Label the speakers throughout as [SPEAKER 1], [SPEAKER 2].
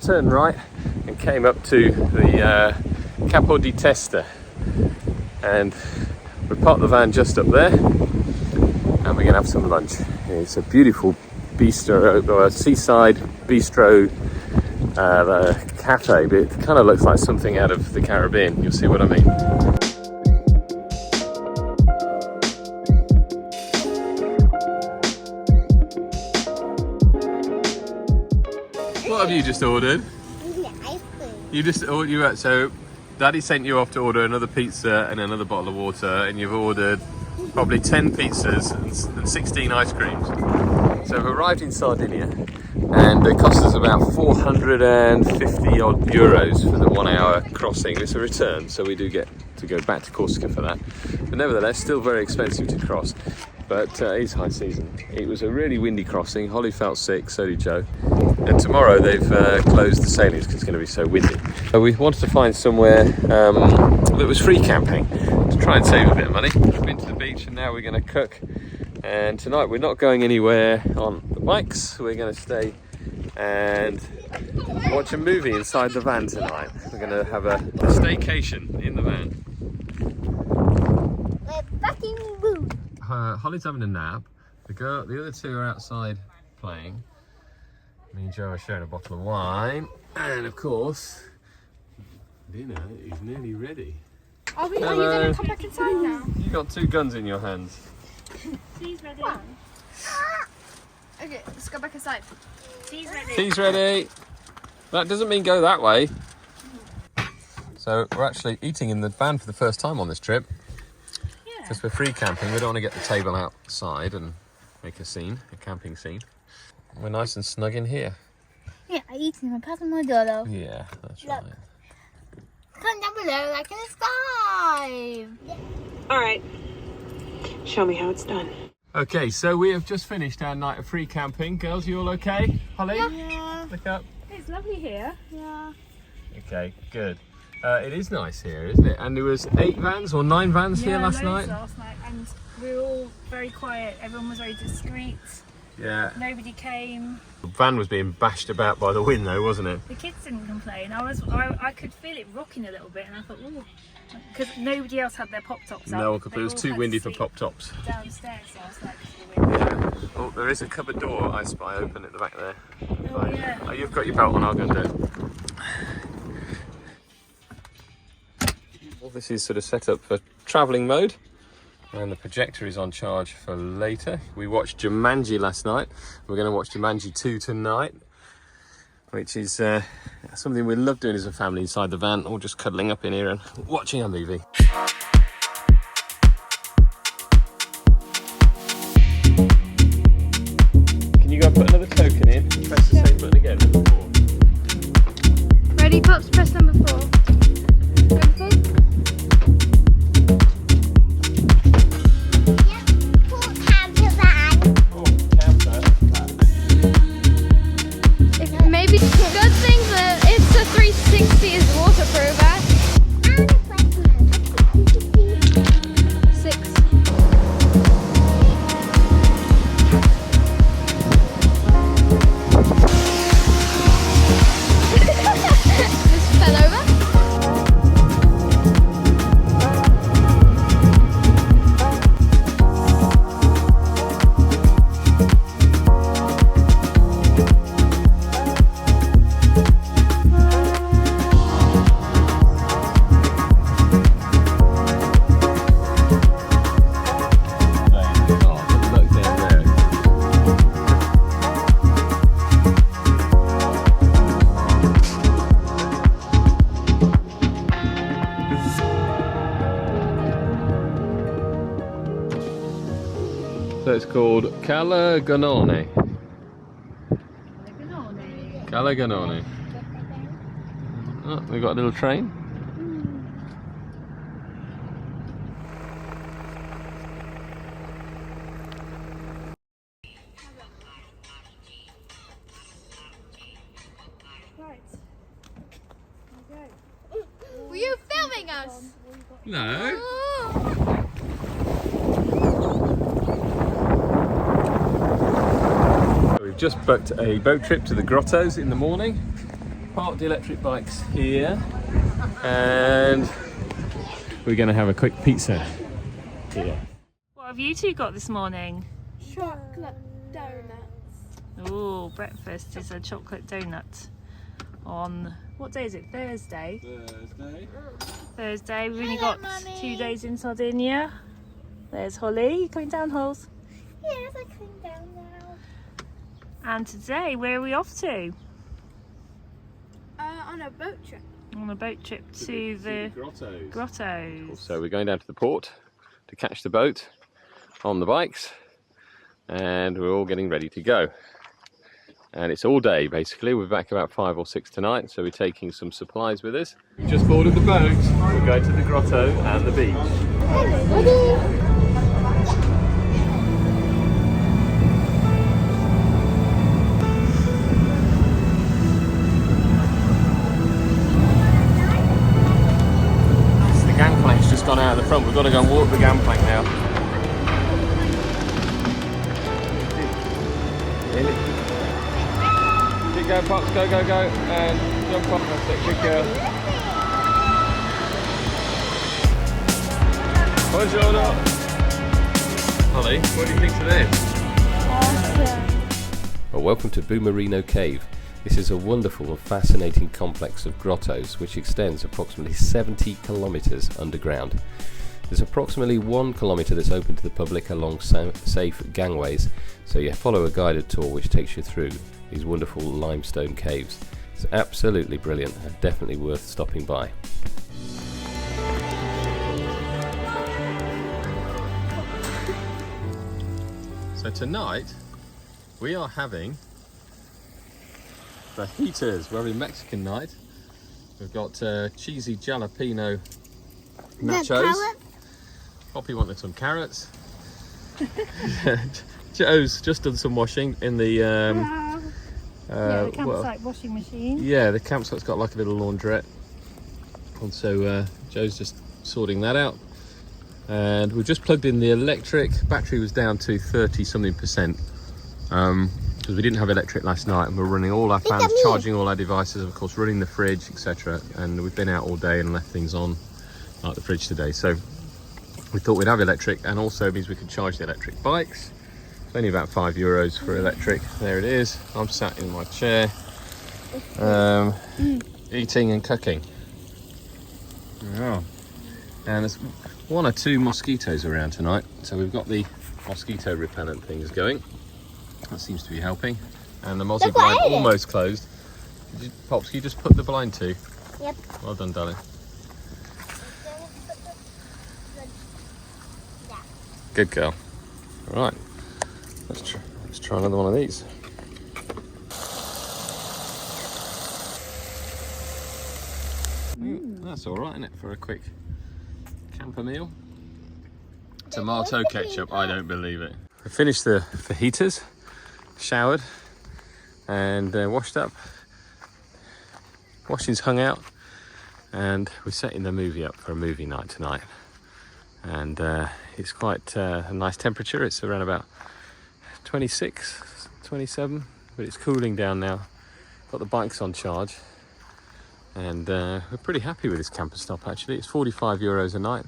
[SPEAKER 1] turned right and came up to the Capo di Testa, and we parked the van just up there, and we're gonna have some lunch. It's a beautiful bistro, or a seaside bistro cafe, but it kind of looks like something out of the Caribbean. You'll see what I mean. What have you just ordered?
[SPEAKER 2] Ice cream.
[SPEAKER 1] You just ordered, so Daddy sent you off to order another pizza and another bottle of water, and you've ordered probably 10 pizzas and 16 ice creams. So we've arrived in Sardinia, and it cost us about 450 odd euros for the 1 hour crossing. It's a return, so we do get to go back to Corsica for that. But nevertheless, still very expensive to cross. But it's high season. It was a really windy crossing. Holly felt sick, so did Joe. And tomorrow they've closed the sailings because it's going to be so windy. So we wanted to find somewhere that was free camping to try and save a bit of money. We've been to the beach and now we're going to cook. And tonight we're not going anywhere on the bikes. We're going to stay and watch a movie inside the van tonight. We're going to have a staycation in the van.
[SPEAKER 2] We're back in the room.
[SPEAKER 1] Holly's having a nap. The other two are outside playing. Me and Joe are sharing a bottle of wine, and of course, dinner is nearly ready.
[SPEAKER 3] Are you going to come back inside now?
[SPEAKER 1] You got two guns in your hands.
[SPEAKER 3] Tea's ready. Okay, let's go back inside. Tea's ready.
[SPEAKER 1] Tea's ready. That doesn't mean go that way. So we're actually eating in the van for the first time on this trip. Because we're free camping, we don't want to get the table outside and make a scene, a camping scene. We're nice and snug in here.
[SPEAKER 2] Yeah, I eat in my Pomodoro.
[SPEAKER 1] Yeah, that's
[SPEAKER 2] Look.
[SPEAKER 1] right.
[SPEAKER 2] Comment down below, like and subscribe.
[SPEAKER 4] All right, show me how it's done.
[SPEAKER 1] Okay, so we have just finished our night of free camping. Girls, you all okay? Holly?
[SPEAKER 2] Yeah.
[SPEAKER 1] Look up.
[SPEAKER 3] It's lovely here.
[SPEAKER 2] Yeah.
[SPEAKER 1] Okay, good. It is nice here, isn't it? And there was 8 vans or 9 vans here last night.
[SPEAKER 3] Last night, and we were all very quiet. Everyone was very discreet.
[SPEAKER 1] Yeah.
[SPEAKER 3] Nobody came.
[SPEAKER 1] The van was being bashed about by the wind though, wasn't it?
[SPEAKER 3] The kids didn't complain. I could feel it rocking a little bit, and I thought, oh, because nobody else had their pop tops up.
[SPEAKER 1] No, because
[SPEAKER 3] They
[SPEAKER 1] it was
[SPEAKER 3] all
[SPEAKER 1] too
[SPEAKER 3] had
[SPEAKER 1] windy
[SPEAKER 3] to
[SPEAKER 1] for
[SPEAKER 3] sit
[SPEAKER 1] pop tops.
[SPEAKER 3] downstairs, so I was like, "It's the wind."
[SPEAKER 1] Yeah. Oh, there is a cupboard door I spy open at the back there.
[SPEAKER 3] Oh, yeah.
[SPEAKER 1] Oh, you've got your belt on, I'll go and do it. Well, this is sort of set up for travelling mode, and the projector is on charge for later. We watched Jumanji last night. We're going to watch Jumanji 2 tonight, which is something we love doing as a family inside the van, all just cuddling up in here and watching a movie. Can you go and put another token in? Press the same button again. Number 4.
[SPEAKER 3] Ready, Pops? Press number 4. Number 4?
[SPEAKER 5] Maybe good thing that it's a 360 is waterproof. 6. Just fell over.
[SPEAKER 1] So it's called Calaganone. Calaganone. Oh, we've got a little train.
[SPEAKER 5] Were you filming us?
[SPEAKER 1] No. We've just booked a boat trip to the grottos in the morning. parked the electric bikes here, and we're going to have a quick pizza here.
[SPEAKER 3] What have you two got this morning?
[SPEAKER 5] Chocolate donuts.
[SPEAKER 3] Oh, breakfast is a chocolate donut on, what day is it? Thursday. Thursday. We've only got
[SPEAKER 2] Mummy.
[SPEAKER 3] 2 days in Sardinia. There's Holly. You coming down, Holes?
[SPEAKER 2] Yes, I come down now.
[SPEAKER 3] And today, where are we off to?
[SPEAKER 5] On a boat trip.
[SPEAKER 3] On a boat trip to the grottos.
[SPEAKER 1] So we're going down to the port to catch the boat on the bikes, and we're all getting ready to go. And it's all day basically. We're back about 5 or 6 tonight, so we're taking some supplies with us. We just boarded the boat. We're going to the grotto and the beach. The gangplank's just gone out of the front. We've got to go and walk the gangplank now. Keep going, Pops, go, go, go, and jump off. That's it, good girl. Buongiorno. Holly, what do you think of this?
[SPEAKER 6] Well, welcome to Boomerino Cave. This is a wonderful and fascinating complex of grottos which extends approximately 70 kilometres underground. There's approximately 1 kilometre that's open to the public along safe gangways, so you follow a guided tour which takes you through these wonderful limestone caves. It's absolutely brilliant and definitely worth stopping by.
[SPEAKER 1] So tonight we are having fajitas. We're having Mexican night. We've got cheesy jalapeno nachos. Poppy wanted some carrots. Joe's just done some washing in the
[SPEAKER 3] the campsite washing machine.
[SPEAKER 1] yeah, the campsite's got like a little laundrette, and so Joe's just sorting that out. And we've just plugged in the electric. Battery was down to 30-something%, because we didn't have electric last night, and we're running all our fans, charging all our devices, of course, running the fridge, etc. And we've been out all day and left things on, like the fridge today. So we thought we'd have electric, and also means we could charge the electric bikes. It's only about €5 for electric. There it is. I'm sat in my chair, eating and cooking. Yeah. And there's 1 or 2 mosquitoes around tonight, so we've got the mosquito repellent things going. That seems to be helping. And the mozzie blind almost closed. Pops, can you just put the blind to?
[SPEAKER 2] Yep.
[SPEAKER 1] Well done, darling. Good girl. All right, let's try another one of these. That's all right, isn't it, for a quick camper meal? Tomato ketchup, I don't believe it. I finished the fajitas, showered, and washed up. Washing's hung out, and we're setting the movie up for a movie night tonight. And it's quite a nice temperature. It's around about 26, 27, but it's cooling down now. Got the bikes on charge, and we're pretty happy with this camper stop actually. It's €45 a night,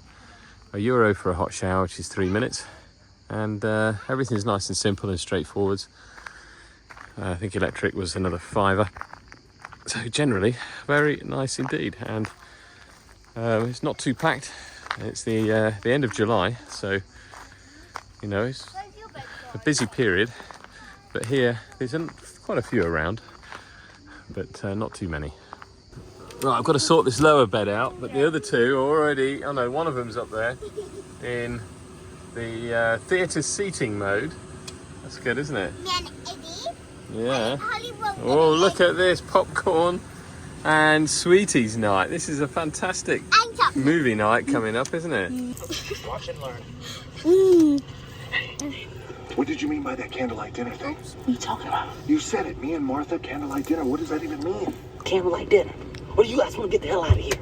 [SPEAKER 1] €1 for a hot shower, which is 3 minutes, and everything's nice and simple and straightforward. I think electric was another €5. So generally, very nice indeed, and it's not too packed. It's the end of July, so you know it's a busy period. But here there's quite a few around, but not too many. Right, I've got to sort this lower bed out, but the other 2 are already. Oh no, one of them's up there in the theatre seating mode. That's good, isn't it? Yeah. Oh, look at this popcorn and sweeties night. This is a fantastic movie night coming up, isn't it?
[SPEAKER 7] Watch and learn.
[SPEAKER 8] What did you mean by that candlelight dinner thing?
[SPEAKER 7] What are you talking about?
[SPEAKER 8] You said it. Me and Martha, candlelight dinner. What does that even mean?
[SPEAKER 7] Candlelight dinner. What do you guys want to get the hell out of here?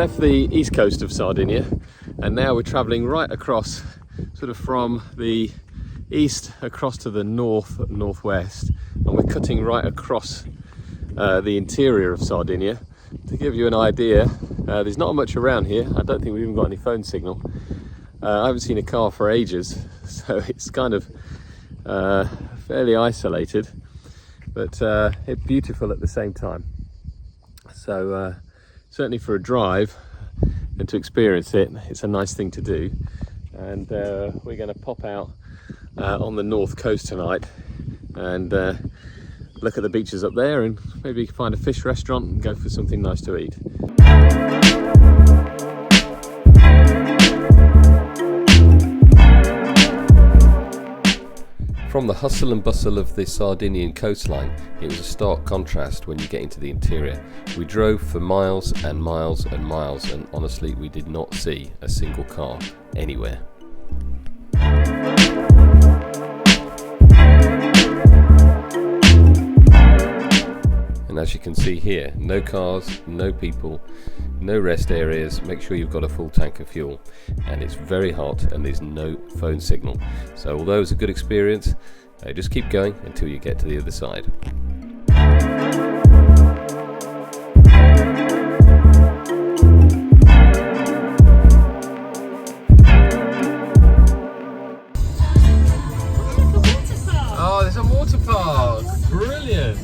[SPEAKER 1] left the east coast of Sardinia, and now we're travelling right across, sort of from the east across to the northwest, and we're cutting right across the interior of Sardinia. To give you an idea, there's not much around here. I don't think we've even got any phone signal. I haven't seen a car for ages, so it's kind of fairly isolated, but it's beautiful at the same time. So certainly for a drive and to experience it, it's a nice thing to do. And we're going to pop out on the north coast tonight and look at the beaches up there, and maybe find a fish restaurant and go for something nice to eat.
[SPEAKER 6] From the hustle and bustle of the Sardinian coastline, it was a stark contrast when you get into the interior. We drove for miles and miles and miles, and honestly we did not see a single car anywhere. And as you can see here, no cars, no people, no rest areas. Make sure you've got a full tank of fuel, and it's very hot and there's no phone signal. So although it's a good experience, just keep going until you get to the other side.
[SPEAKER 1] Oh, there's a water park! Brilliant!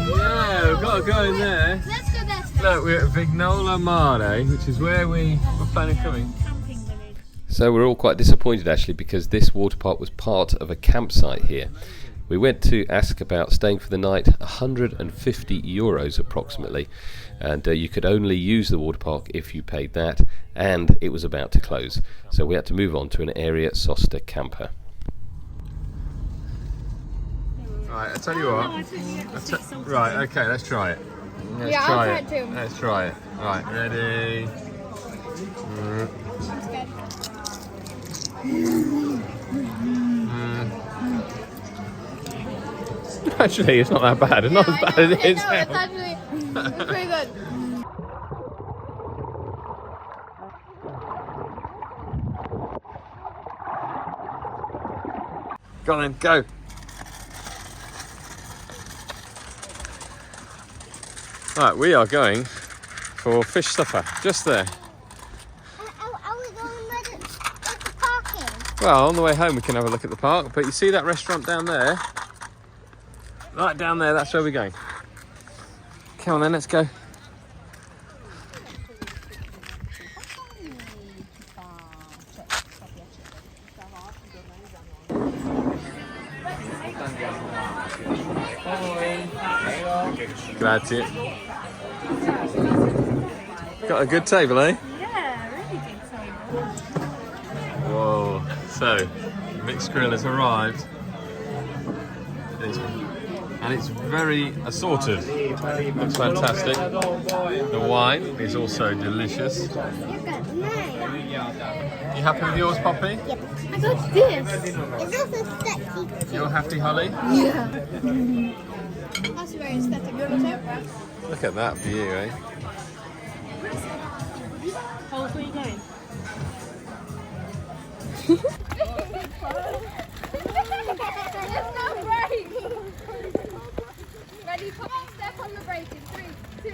[SPEAKER 1] Yeah, we've got to go in there.
[SPEAKER 5] Let's go that way.
[SPEAKER 1] Look, we're at Vignola Mare, which is where we were planning coming.
[SPEAKER 6] So we're all quite disappointed actually, because this water park was part of a campsite here. We went to ask about staying for the night, 150 euros approximately, and you could only use the water park if you paid that, and it was about to close. So we had to move on to an area Sosta camper.
[SPEAKER 1] Right, I tell you what. Right, okay, let's try it. Let's
[SPEAKER 5] I'll
[SPEAKER 1] try
[SPEAKER 5] try
[SPEAKER 1] it.
[SPEAKER 5] it too.
[SPEAKER 1] Let's try it. Right, ready. Actually, it's not that bad. It's not as bad as it is.
[SPEAKER 5] No, it's actually pretty good.
[SPEAKER 1] Go on then, go. Right, we are going for fish supper, just there.
[SPEAKER 2] Are we going with the parking?
[SPEAKER 1] Well, on the way home we can have a look at the park, but you see that restaurant down there? Right down there, that's where we're going. Come on then, let's go. Grazie. Got a good table, eh?
[SPEAKER 3] Yeah, really good table.
[SPEAKER 1] Whoa. So, mixed grill has arrived. And it's very assorted. Looks fantastic. The wine is also delicious.
[SPEAKER 2] You got mine.
[SPEAKER 1] You happy with yours, Poppy?
[SPEAKER 2] Yep. I got this. It's also sexy.
[SPEAKER 1] You're happy, Holly?
[SPEAKER 2] Yeah. That's very aesthetic. You want to say?
[SPEAKER 1] Look at that view, eh?
[SPEAKER 3] Where are you going?
[SPEAKER 5] There's no break. Ready? Come on, step on the brake in 3, 2,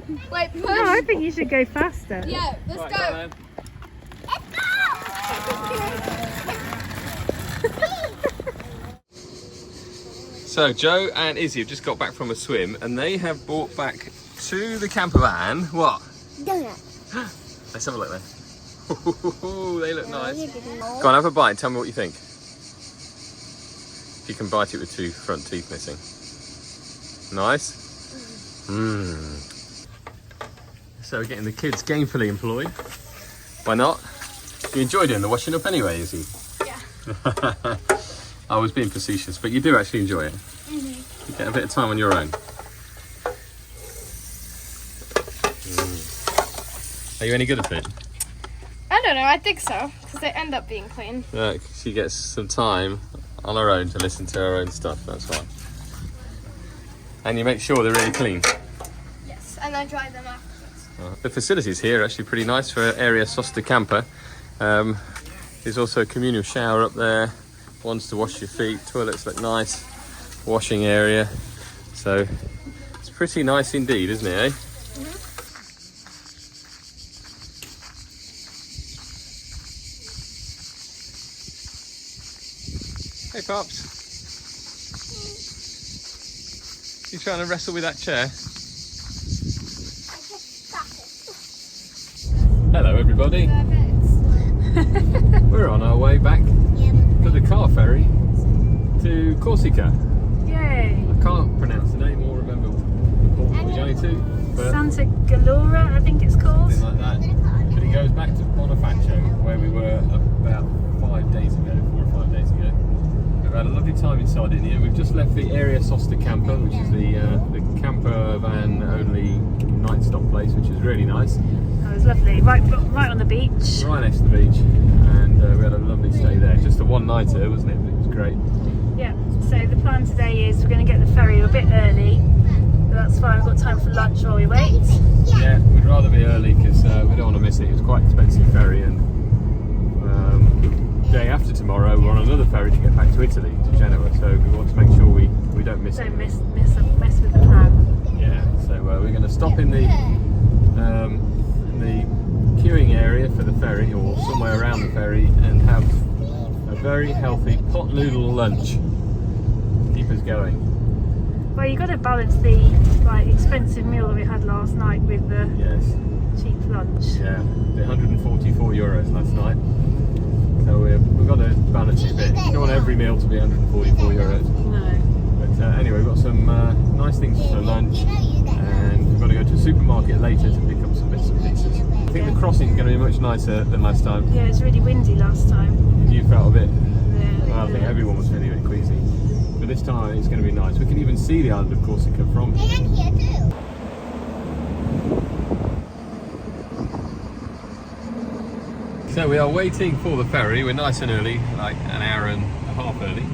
[SPEAKER 5] 1. Wait, push.
[SPEAKER 3] No, I think you should go faster.
[SPEAKER 5] Yeah, let's
[SPEAKER 1] Right,
[SPEAKER 5] go.
[SPEAKER 1] then. So Joe and Izzy have just got back from a swim, and they have brought back to the camper van what?
[SPEAKER 2] Donut.
[SPEAKER 1] Let's have a look then. They look nice. Go on, have a bite and tell me what you think. If you can bite it with 2 front teeth missing. Nice? Mmm. So we're getting the kids gainfully employed. Why not? You enjoy doing the washing up anyway, Izzy?
[SPEAKER 5] Yeah.
[SPEAKER 1] I was being facetious, but you do actually enjoy it. You get a bit of time on your own. Are you any good at it?
[SPEAKER 5] I don't know, I think so, because they end up being clean.
[SPEAKER 1] Look, she gets some time on her own to listen to her own stuff, that's why. And you make sure they're really clean.
[SPEAKER 5] Yes,
[SPEAKER 2] and then drive them afterwards.
[SPEAKER 1] The facilities here are actually pretty nice for area sosta camper. There's also a communal shower up there, ones to wash your feet, toilets look nice, washing area. So it's pretty nice indeed, isn't it, eh? Hey Pops. You trying to wrestle with that chair? Hello everybody. We're on our way back to the car ferry to Corsica.
[SPEAKER 3] Yay!
[SPEAKER 1] I can't pronounce the name or remember the port we're going to, but
[SPEAKER 3] Santa Galora, I think it's called.
[SPEAKER 1] something like that. But it goes back to Bonifacio, where we were about 5 days ago, 4 or 5 days ago. We've had a lovely time in Sardinia. We've just left the Area Sosta camper, which is the camper van only night stop place, which is really nice.
[SPEAKER 3] It was lovely, right on the beach.
[SPEAKER 1] Right next to the beach, and we had a lovely stay there. Just a one-nighter, wasn't it? But it was great.
[SPEAKER 3] Yeah, so the plan today is we're going to get the ferry a bit early, but that's fine, we've got time for lunch while we wait.
[SPEAKER 1] Yeah, we'd rather be early because we don't want to miss it. It's quite an expensive ferry, and the day after tomorrow we're on another ferry to get back to Italy, to Genoa, so we want to make sure we don't miss it.
[SPEAKER 3] Don't mess with the plan.
[SPEAKER 1] Yeah, so we're going to stop in the queuing area for the ferry, or somewhere around the ferry, and have a very healthy pot noodle lunch. Keep us going.
[SPEAKER 3] Well, you've got to balance the expensive meal that we had last night with the cheap lunch.
[SPEAKER 1] Yeah, the 144 euros last night. So we've got to balance it a bit. You don't want every meal to be 144 euros.
[SPEAKER 3] No.
[SPEAKER 1] But anyway, we've got some nice things for lunch, and we've got to go to a supermarket later to pick up some bits and pieces. I think the crossing is going to be much nicer than last time.
[SPEAKER 3] Yeah, it was really windy last time.
[SPEAKER 1] You felt a bit,
[SPEAKER 3] Yeah.
[SPEAKER 1] well, I think everyone was feeling a bit queasy. But this time it's going to be nice. We can even see the island of Corsica from here.
[SPEAKER 2] And here too.
[SPEAKER 1] So we are waiting for the ferry. We're nice and early, like an hour and a half early.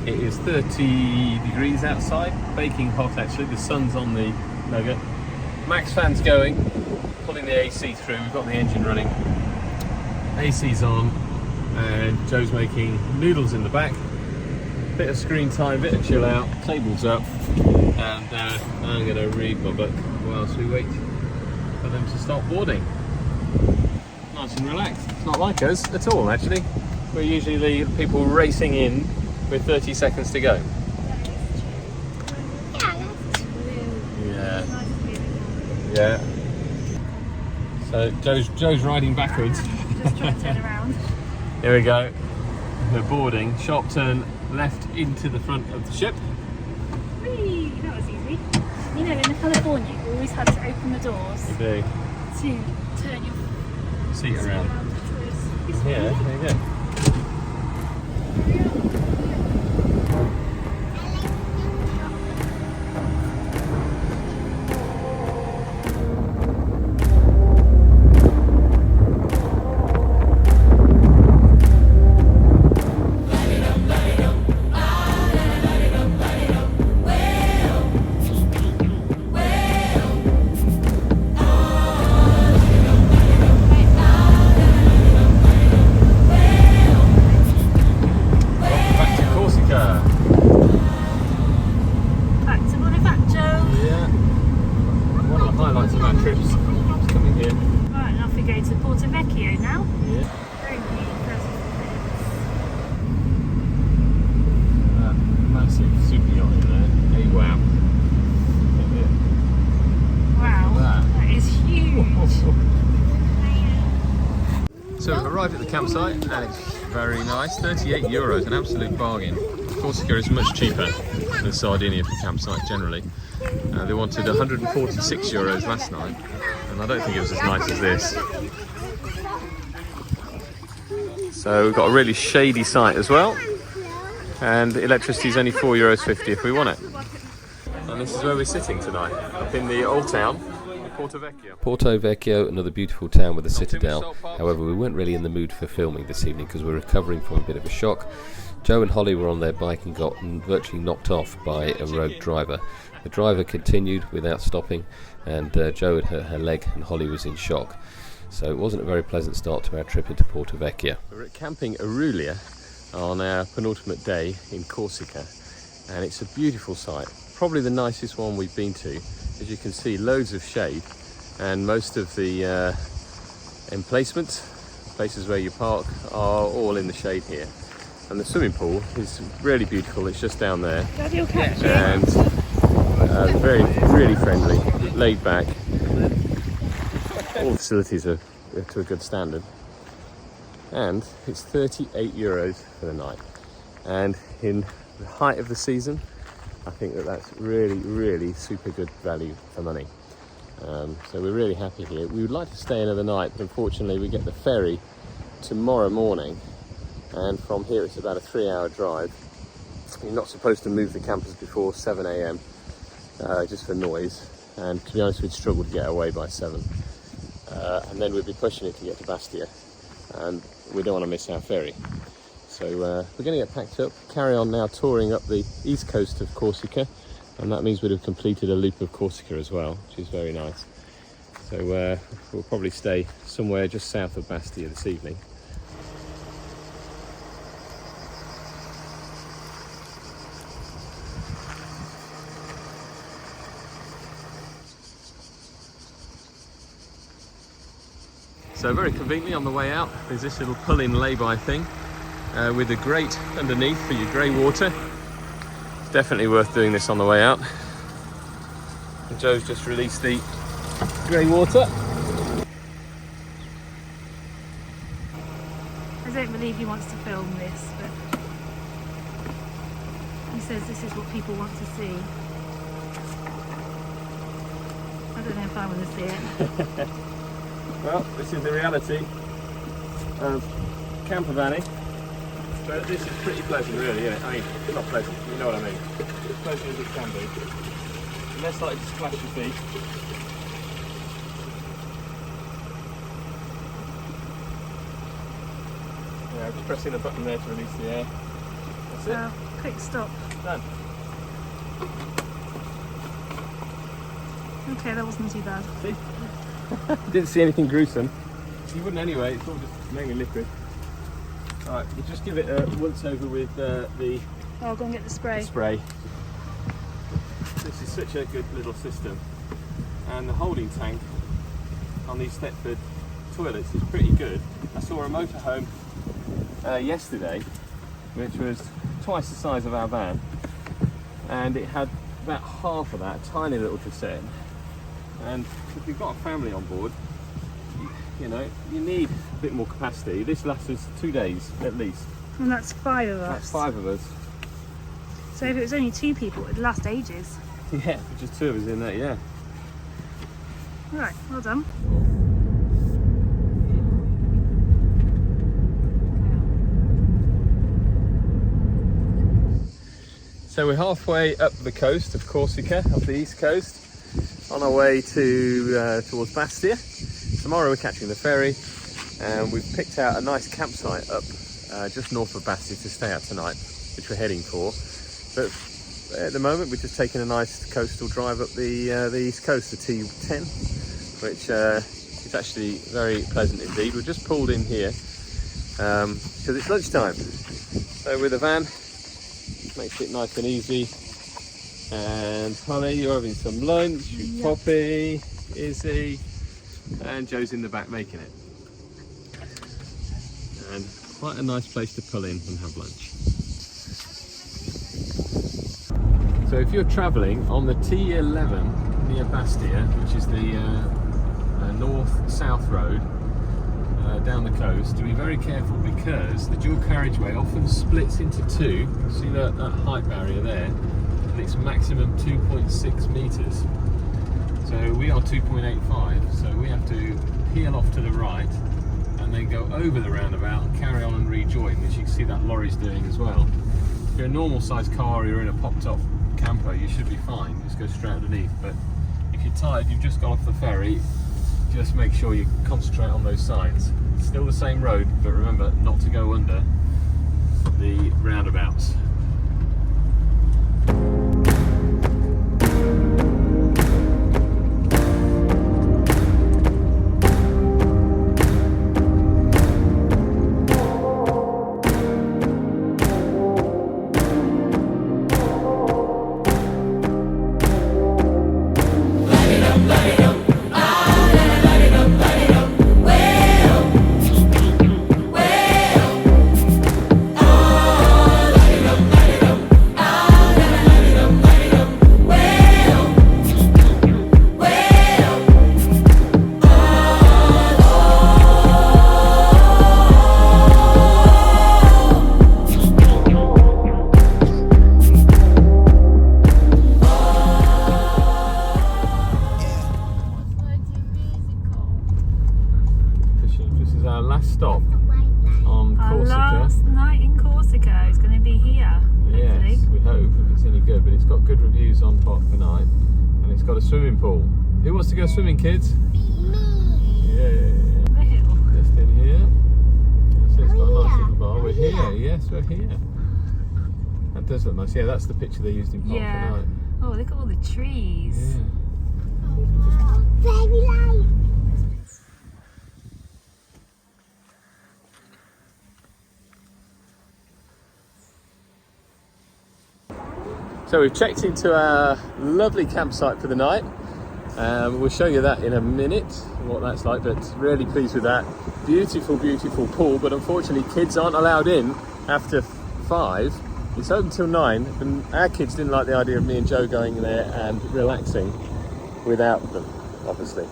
[SPEAKER 1] It is 30 degrees outside, baking hot actually. The sun's on the nugget. Max fan's going, pulling the AC through. We've got the engine running. AC's on, and Joe's making noodles in the back. Bit of screen time, bit of chill out. Table's up, and I'm going to read my book whilst we wait for them to start boarding. Nice and relaxed. It's not like us at all, actually. We're usually the people racing in with 30 seconds to go.
[SPEAKER 2] Yeah, that's
[SPEAKER 1] Yeah. So Joe's riding backwards.
[SPEAKER 3] Just trying to turn around.
[SPEAKER 1] Here we go. We're boarding. Sharp turn left into the front of the ship.
[SPEAKER 3] Whee! That was easy. You know, in California, you always had to open the doors
[SPEAKER 1] You do.
[SPEAKER 3] to turn your
[SPEAKER 1] Seat around.
[SPEAKER 3] towards this
[SPEAKER 1] Yeah,
[SPEAKER 3] way.
[SPEAKER 1] there you go. Back to Corsica.
[SPEAKER 3] Back to Bonifacio.
[SPEAKER 1] Yeah. One of the highlights of our trips is coming here.
[SPEAKER 3] Right, and off we go to Porto Vecchio now.
[SPEAKER 1] Yeah.
[SPEAKER 3] Very beautiful.
[SPEAKER 1] Massive super yacht in there. Hey, wow.
[SPEAKER 3] Wow,
[SPEAKER 1] That.
[SPEAKER 3] that is huge.
[SPEAKER 1] So we've arrived at the campsite, and it's very nice. 38 euros, an absolute bargain. Corsica is much cheaper than Sardinia for campsite generally. They wanted 146 euros last night, and I don't think it was as nice as this. So we've got a really shady site as well, and electricity is only €4.50 if we want it. And this is where we're sitting tonight, up in the old town, Porto Vecchio.
[SPEAKER 6] Porto Vecchio, another beautiful town with a citadel. However, we weren't really in the mood for filming this evening because we're recovering from a bit of a shock. Joe and Holly were on their bike and got virtually knocked off by a rogue driver. The driver continued without stopping, and Jo had hurt her leg and Holly was in shock. So it wasn't a very pleasant start to our trip into Porto Vecchio.
[SPEAKER 1] We're at Camping Arulia on our penultimate day in Corsica, and it's a beautiful site, probably the nicest one we've been to. As you can see, loads of shade, and most of the emplacements, places where you park, are all in the shade here. And the swimming pool is really beautiful, it's just down there.
[SPEAKER 3] Daddy will catch you.
[SPEAKER 1] And really friendly, laid back. All the facilities are to a good standard. And it's €38 for the night. And in the height of the season, I think that's really super good value for money. So we're really happy here. We would like to stay another night, but unfortunately we get the ferry tomorrow morning, and from here it's about a 3-hour drive. You're not supposed to move the campers before 7 a.m. Just for noise, and to be honest we'd struggle to get away by 7. And then we'd be pushing it to get to Bastia, and we don't want to miss our ferry. So we're going to get packed up, carry on now touring up the east coast of Corsica, and that means we'd have completed a loop of Corsica as well, which is very nice. So we'll probably stay somewhere just south of Bastia this evening. So very conveniently on the way out, there's this little pull-in lay-by thing with a grate underneath for your grey water. It's definitely worth doing this on the way out. And Joe's just released the grey water.
[SPEAKER 3] I don't believe he wants to film this, but he says this is what people want to see. I don't know if I want to see it.
[SPEAKER 1] Well, this is the reality of camper vanning, but this is pretty pleasant really, isn't it? I mean, not pleasant, you know what I mean. As pleasant as it can be. Less likely to splash your feet. Yeah, I'm just pressing a button there to release the air. That's it.
[SPEAKER 3] Well, quick stop.
[SPEAKER 1] Done.
[SPEAKER 3] Okay, that wasn't too bad.
[SPEAKER 1] See? Didn't see anything gruesome. You wouldn't anyway, it's all just mainly liquid. Alright, we'll just give it a once over with the
[SPEAKER 3] I'll go and get the spray.
[SPEAKER 1] spray. This is such a good little system, and the holding tank on these Thetford toilets is pretty good. I saw a motorhome yesterday which was twice the size of our van, and it had about half of that, tiny little cassette. And if you've got a family on board, you know, you need a bit more capacity. This lasts us 2 days at least.
[SPEAKER 3] And that's 5 of us.
[SPEAKER 1] That's 5 of us.
[SPEAKER 3] So if it was only 2 people, it'd last ages.
[SPEAKER 1] Yeah, just 2 of us in there, yeah.
[SPEAKER 3] Right, well done.
[SPEAKER 1] So we're halfway up the coast of Corsica, up the east coast, on our way to towards Bastia. Tomorrow we're catching the ferry, and we've picked out a nice campsite up just north of Bastia to stay at tonight, which we're heading for. But at the moment we're just taking a nice coastal drive up the east coast, the T10, which is actually very pleasant indeed. We've just pulled in here because it's lunchtime. So with the van, makes it nice and easy. And Holly, you're having some lunch with Poppy, Izzy, and Joe's in the back making it. And quite a nice place to pull in and have lunch. So if you're travelling on the T11 near Bastia, which is the north-south road down the coast, to be very careful because the dual carriageway often splits into 2. See that height barrier there? And it's maximum 2.6 metres. So we are 2.85, so we have to peel off to the right and then go over the roundabout and carry on and rejoin, which you can see that lorry's doing as well. If you're a normal sized car or you're in a pop-top camper, you should be fine, just go straight underneath. But if you're tired, you've just got off the ferry, just make sure you concentrate on those signs. It's still the same road, but remember not to go under the roundabouts. stop on
[SPEAKER 3] Our
[SPEAKER 1] Corsica.
[SPEAKER 3] last night in Corsica is going to be here.
[SPEAKER 1] Yes, we hope, if it's any good. But it's got good reviews on Pot for Night, and it's got a swimming pool. Who wants to go swimming, kids? Yeah. Just in here. So it's got a nice little bar. We're here. Yes, we're here. That does look nice. Yeah, that's the picture they used in Pot for Night.
[SPEAKER 3] Oh, look at all the trees.
[SPEAKER 1] Yeah.
[SPEAKER 2] Baby light.
[SPEAKER 1] So we've checked into our lovely campsite for the night. We'll show you that in a minute, what that's like, but really pleased with that. Beautiful, beautiful pool, but unfortunately kids aren't allowed in after 5. It's open till 9, and our kids didn't like the idea of me and Joe going there and relaxing without them, obviously.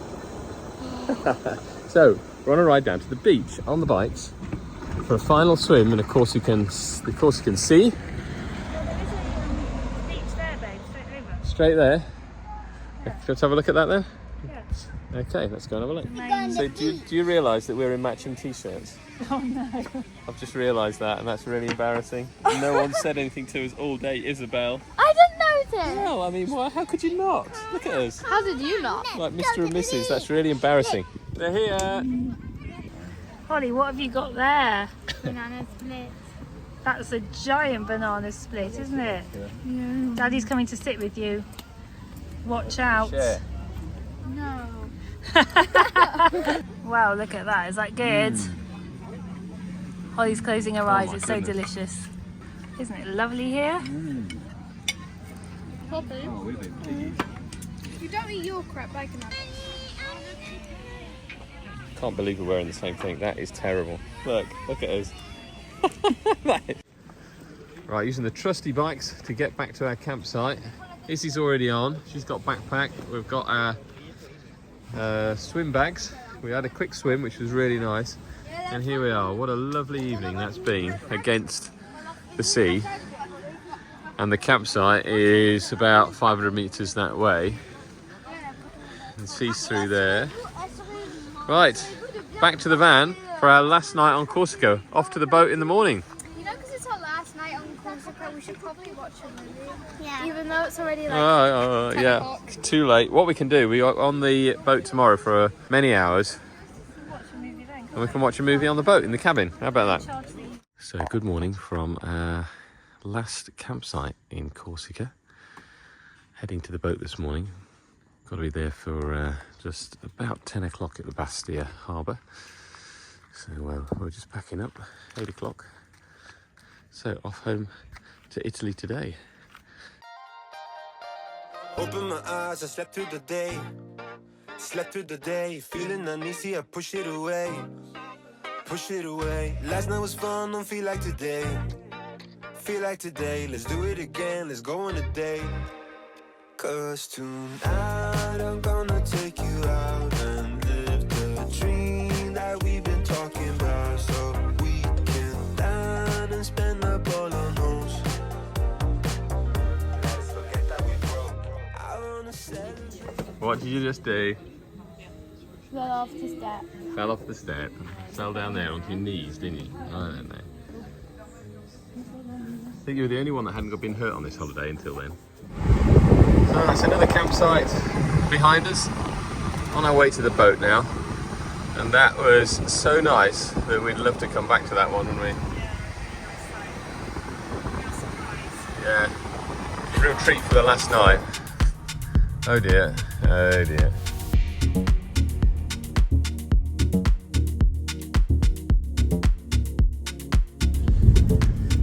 [SPEAKER 1] So we're on a ride down to the beach on the bikes for a final swim in the Corsican Sea. Straight there. Let's have a look at that then.
[SPEAKER 3] Yeah.
[SPEAKER 1] Okay, let's go and have a look. So do you realise that we're in matching t-shirts?
[SPEAKER 3] Oh no.
[SPEAKER 1] I've just realised that, and that's really embarrassing. No one said anything to us all day, Isabel.
[SPEAKER 5] I didn't notice.
[SPEAKER 1] Well, I mean, how could you not? Look at us.
[SPEAKER 5] How did you not?
[SPEAKER 1] Like Mr. and Mrs. That's really embarrassing. They're here.
[SPEAKER 3] Holly, what have you got there?
[SPEAKER 5] Banana split.
[SPEAKER 3] That's a giant banana split, isn't it? Yeah. Daddy's coming to sit with you. Watch out.
[SPEAKER 1] Share.
[SPEAKER 5] No.
[SPEAKER 3] Wow, look at that. Is that good? Holly's closing her eyes.
[SPEAKER 1] my
[SPEAKER 3] It's so
[SPEAKER 1] goodness.
[SPEAKER 3] delicious. Isn't it lovely here?
[SPEAKER 5] Poppy. You don't eat your crap, I can have it.
[SPEAKER 1] Can't believe we're wearing the same thing. That is terrible. Look at us. Right, using the trusty bikes to get back to our campsite. Izzy's already on. She's got backpack. We've got our swim bags. We had a quick swim, which was really nice. And here we are. What a lovely evening that's been against the sea. And the campsite is about 500 metres that way. And sea's through there. Right, back to the van for our last night on Corsica. Off to the boat in the morning.
[SPEAKER 5] You know, because it's our last night on Corsica, we should probably watch a movie.
[SPEAKER 2] Yeah.
[SPEAKER 5] Even though it's already like 10
[SPEAKER 1] Yeah,
[SPEAKER 5] o'clock.
[SPEAKER 1] too late. What we can do, we are on the boat tomorrow for many hours.
[SPEAKER 3] Watch a movie then.
[SPEAKER 1] And we can watch a movie on the boat in the cabin. How about that? So good morning from our last campsite in Corsica. Heading to the boat this morning. Got to be there for just about 10 o'clock at the Bastia harbour. So we're just packing up, 8 o'clock. So off home to Italy today.
[SPEAKER 9] Open my eyes, I slept through the day. Slept through the day, feeling uneasy, I push it away. Push it away. Last night was fun, don't feel like today. Feel like today, let's do it again, let's go on a date. Cause tonight I'm gonna take you out and live the dream that we've been talking about. So we can dine and spend up all our homes. Let's forget that we broke. I wanna celebrate.
[SPEAKER 1] What did you just do?
[SPEAKER 5] Fell off the step.
[SPEAKER 1] Fell off the step. Fell down there onto your knees, didn't you? I don't know. I think you were the only one that hadn't been hurt on this holiday until then. So that's another campsite behind us. On our way to the boat now. And that was so nice that we'd love to come back to that one, wouldn't we? Yeah. Real treat for the last night. Oh dear. Oh dear.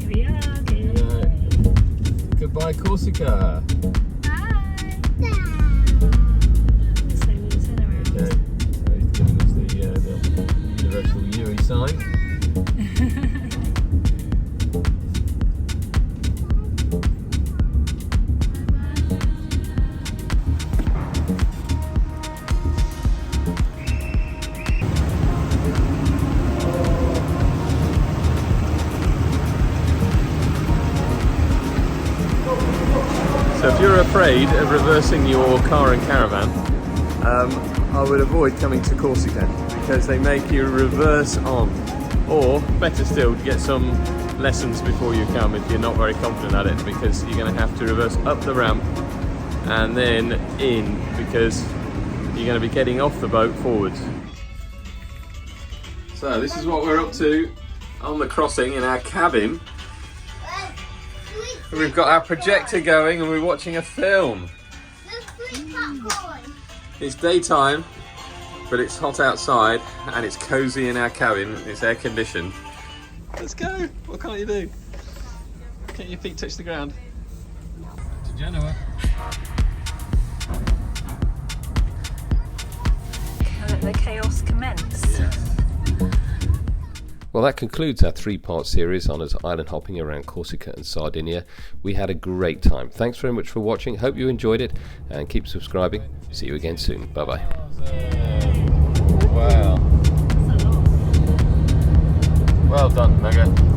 [SPEAKER 3] Here we are.
[SPEAKER 1] Goodbye, Corsica. Okay, so he's giving us the universal UE sign. So if you're afraid of reversing your car and caravan, I would avoid coming to Corsica because they make you reverse on. Or, better still, get some lessons before you come if you're not very confident at it, because you're going to have to reverse up the ramp and then in, because you're going to be getting off the boat forwards. So this is what we're up to on the crossing in our cabin. We've got our projector going and we're watching a film. It's daytime, but it's hot outside and it's cozy in our cabin. It's air conditioned. Let's go. What can't you do? Can't your feet touch the ground? To Genoa.
[SPEAKER 3] Let the chaos commence.
[SPEAKER 1] Yeah.
[SPEAKER 6] Well, that concludes our 3-part series on us island hopping around Corsica and Sardinia. We had a great time. Thanks very much for watching. Hope you enjoyed it and keep subscribing. See you again soon. Bye bye.
[SPEAKER 1] Wow. Well done, Mega.